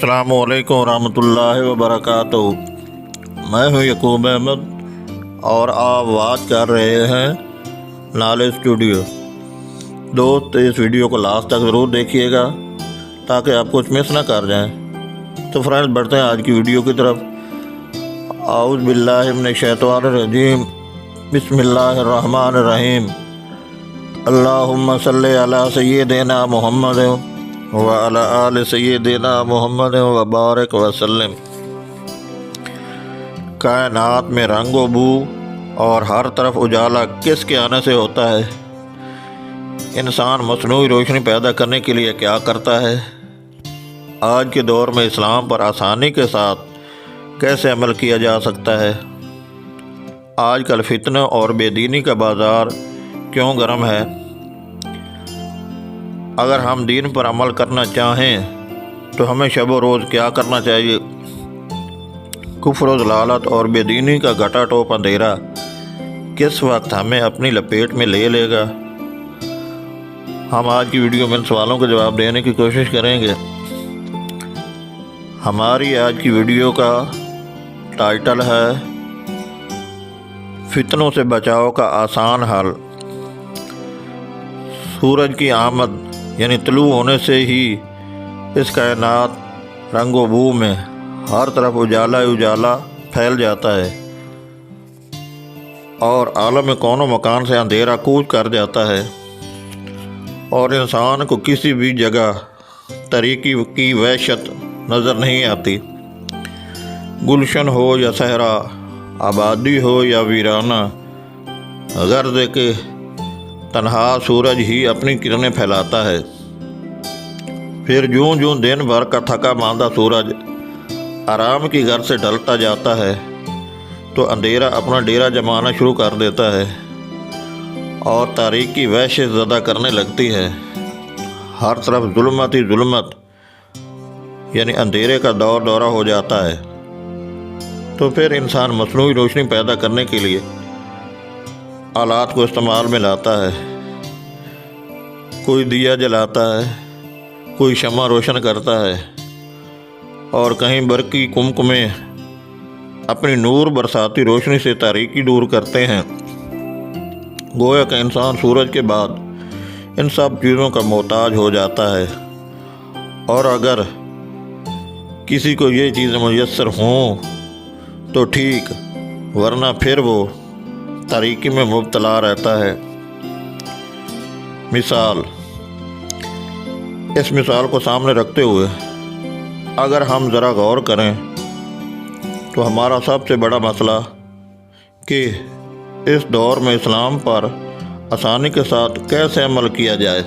अस्सलाम वालेकुम रहमतुल्लाहि व बरकातहू। मैं हूँ यकूब अहमद और आप बात कर रहे हैं नॉलेज स्टूडियो। दोस्त, इस वीडियो को लास्ट तक ज़रूर देखिएगा ताकि आप कुछ मिस ना कर जाएं। तो फ्रेंड्स, बढ़ते हैं आज की वीडियो की तरफ। आऊज़ु बिल्लाहि मिनश शैतानिर रजीम, बिस्मिल्लाहिर्रहमानिर्रहीम। अल्लाहुम्मा सल्लि अला सय्यिदिना मुहम्मद व अला आलि सय्यिदिना मुहम्मद व बारिक वसल्लम। कायनात में रंग व बू और हर तरफ उजाला किसके आने से होता है? इंसान मसनूई रोशनी पैदा करने के लिए क्या करता है? आज के दौर में इस्लाम पर आसानी के साथ कैसे अमल किया जा सकता है? आजकल फितने और बेदीनी का बाज़ार क्यों गर्म है? अगर हम दीन पर अमल करना चाहें तो हमें शब व रोज़ क्या करना चाहिए? कुफ्र व ज़लालत और बेदीनी का घटा टोप अंधेरा किस वक्त हमें अपनी लपेट में ले लेगा? हम आज की वीडियो में इन सवालों के जवाब देने की कोशिश करेंगे। हमारी आज की वीडियो का टाइटल है फितनों से बचाव का आसान हल। सूरज की आमद यानी तुलू होने से ही इस कायनात रंग व बू में हर तरफ उजाला ही उजाला फैल जाता है और आलम कौनो मकान से अंधेरा कूच कर जाता है और इंसान को किसी भी जगह तरीकी की वहशत नज़र नहीं आती। गुलशन हो या सहरा, आबादी हो या वीराना, गर्द के तन्हा सूरज ही अपनी किरणें फैलाता है। फिर जूं जूं दिन भर का थका मांदा सूरज आराम की घर से ढलता जाता है तो अंधेरा अपना डेरा जमाना शुरू कर देता है और तारीकी वहशत ज़दा करने लगती है। हर तरफ जुल्मत ही जुल्मत यानी अंधेरे का दौर दौरा हो जाता है। तो फिर इंसान मसनूई रोशनी पैदा करने के लिए आलात को इस्तेमाल में लाता है। कोई दिया जलाता है, कोई शम्मा रोशन करता है और कहीं बरकी कुमकुमे अपनी नूर बरसाती रोशनी से तारीकी दूर करते हैं। गोया का इंसान सूरज के बाद इन सब चीज़ों का मोहताज हो जाता है और अगर किसी को ये चीज़ें मुयस्सर हों तो ठीक, वरना फिर वो तारीकी में मुब्तला रहता है। मिसाल, इस मिसाल को सामने रखते हुए अगर हम ज़रा गौर करें तो हमारा सबसे बड़ा मसला कि इस दौर में इस्लाम पर आसानी के साथ कैसे अमल किया जाए,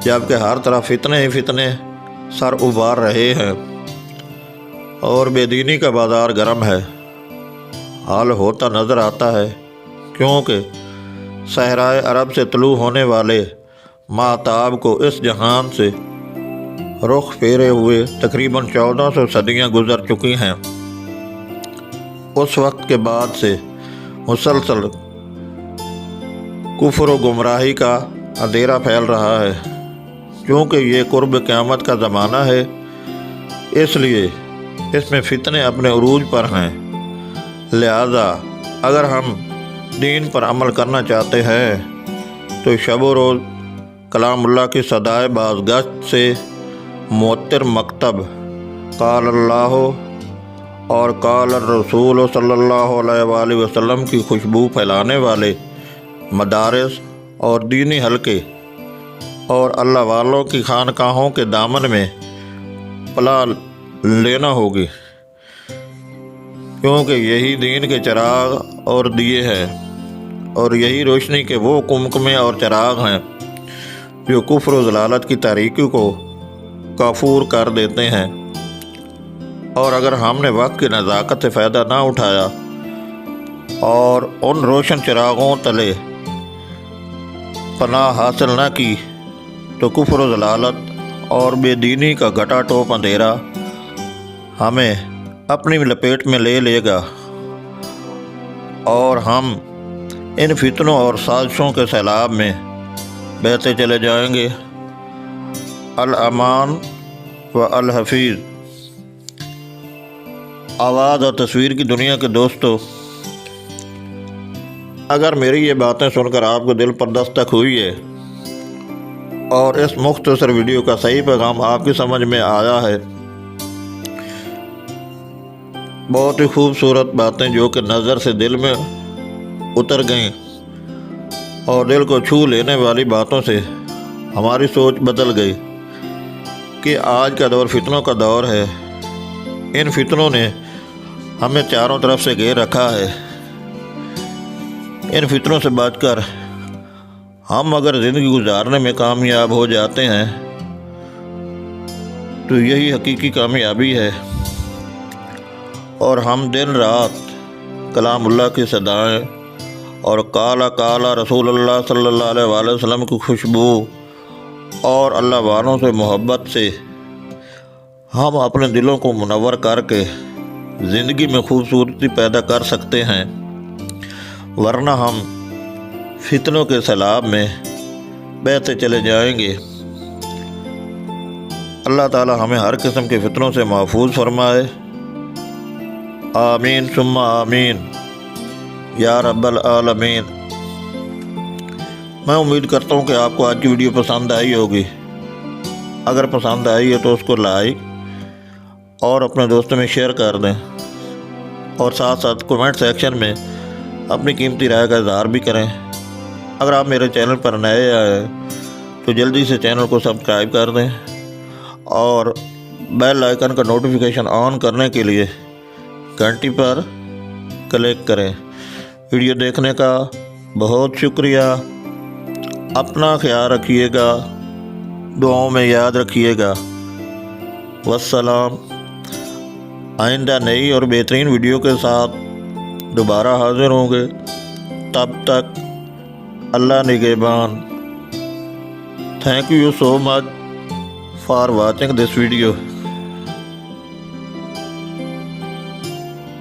जबकि हर तरफ फितने ही फितने सर उबार रहे हैं और बेदीनी का बाज़ार गर्म है। हाल होता नज़र आता है क्योंकि सहराए अरब से तुलू होने वाले माताब को इस जहान से रुख फेरे हुए तकरीबन 1400 सदियाँ गुजर चुकी हैं। उस वक्त के बाद से मुसलसल कुफ्र व गुमराही का अंधेरा फैल रहा है। क्योंकि ये कुर्ब क़यामत का ज़माना है, इसलिए इसमें फितने अपने उरूज पर हैं। लिहाजा अगर हम दीन पर अमल करना चाहते हैं तो शब व रोज़ कलामुल्लाह की सदाए बाज़गश्त से मुअत्तिर मकतब क़ाल अल्लाह और क़ाल रसूल सल्लल्लाहु अलैहि वसल्लम की खुशबू फैलाने वाले मदारिस और दीनी हलके और अल्लाह वालों की खानकाहों के दामन में पला लेना होगी, क्योंकि यही दीन के चिराग और दिए हैं और यही रोशनी के वो कुमकुमे और चिराग हैं जो कुफ्र व ज़लालत की तारीकी को काफूर कर देते हैं। और अगर हमने वक्त की नज़ाकत से फ़ायदा ना उठाया और उन रोशन चिरागों तले पनाह हासिल न की तो कुफ्र व ज़लालत और बेदीनी का घटा टोप अंधेरा हमें अपनी लपेट में ले लेगा और हम इन फितनों और साजिशों के सैलाब में बहते चले जाएंगे। अल अमान و الحفیظ۔ آواز اور تصویر کی دنیا کے دوستو، اگر میری یہ باتیں سن کر آپ کو دل پر دستک ہوئی ہے اور اس مختصر ویڈیو کا صحیح پیغام آپ کی سمجھ میں آیا ہے، بہت ہی خوبصورت باتیں جو کہ نظر سے دل میں اتر گئیں اور دل کو چھو لینے والی باتوں سے ہماری سوچ بدل گئی کہ آج کا دور فتنوں کا دور ہے۔ ان فتنوں نے ہمیں چاروں طرف سے گھیر رکھا ہے۔ ان فتنوں سے بچ کر ہم اگر زندگی گزارنے میں کامیاب ہو جاتے ہیں تو یہی حقیقی کامیابی ہے، اور ہم دن رات کلام اللہ کی صدائیں اور کالا کالا رسول اللہ صلی اللہ علیہ وآلہ وسلم کی خوشبو اور اللہ والوں سے محبت سے ہم اپنے دلوں کو منور کر کے زندگی میں خوبصورتی پیدا کر سکتے ہیں، ورنہ ہم فتنوں کے سیلاب میں بہتے چلے جائیں گے۔ اللہ تعالی ہمیں ہر قسم کے فتنوں سے محفوظ فرمائے، آمین ثم آمین یا رب العالمین۔ میں امید کرتا ہوں کہ آپ کو آج کی ویڈیو پسند آئی ہوگی۔ اگر پسند آئی ہے تو اس کو لائک اور اپنے دوستوں میں شیئر کر دیں، اور ساتھ ساتھ کمنٹ سیکشن میں اپنی قیمتی رائے کا اظہار بھی کریں۔ اگر آپ میرے چینل پر نئے آئے تو جلدی سے چینل کو سبسکرائب کر دیں اور بیل آئیکن کا نوٹیفیکیشن آن کرنے کے لیے گھنٹی پر کلک کریں۔ ویڈیو دیکھنے کا بہت شکریہ۔ اپنا خیال رکھیے گا، دعاؤں میں یاد رکھیے گا۔ والسلام۔ آئندہ نئی اور بہترین ویڈیو کے ساتھ دوبارہ حاضر ہوں گے، تب تک اللہ نگہبان۔ Thank you so much for watching this video.